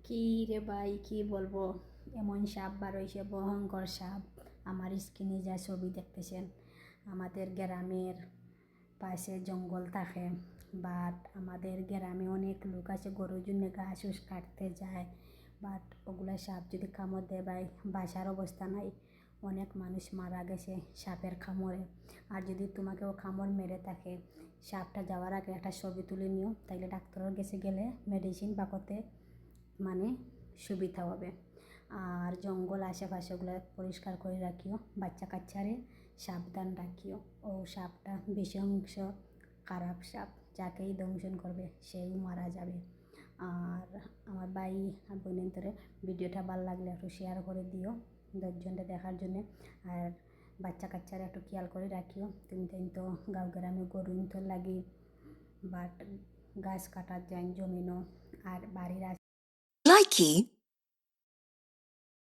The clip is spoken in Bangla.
কি রে ভাই, কি বলবো, এমন সাপ বার হয়েছে, ভয়ঙ্কর সাপ। আমার স্ক্রিনে যা ছবি দেখতেছেন, আমাদের গ্রামের পাশে জঙ্গল থাকে, বাট আমাদের গ্রামে অনেক লোক আছে গরুর জন্য ঘাস উস কাটতে যায়, বাট ওগুলা সাপ যদি কামড় দেয় ভাই, বাঁচার অবস্থা নাই। অনেক মানুষ মারা গেছে সাপের কামড়ে। আর যদি তোমাকেও কামড় মেরে থাকে, সাপটা যাওয়ার আগে একটা ছবি তুলে নিও, তাইলে ডাক্তারের কাছে গেলে মেডিসিন পাকতে মানে সুবিধা হবে। আর জঙ্গল আশেপাশেগুলো পরিষ্কার করে রাখিও, বাচ্চা কাচ্চারে সাবধান রাখিও। ও সাপটা বিশংস খারাপ সাপ, যাকেই দংশন করবে সেই মারা যাবে। আর আমার ভাই আর বোনের ধরে ভিডিওটা ভালো লাগলে একটু শেয়ার করে দিও দশজনটা দেখার জন্যে। আর বাচ্চা কাচ্চারা একটু খেয়াল করে রাখিও। তুমি তো গাঁও গ্রামে গরু তো লাগি, বাট গাছ কাটার যান জমিনও আর বাড়ির Likey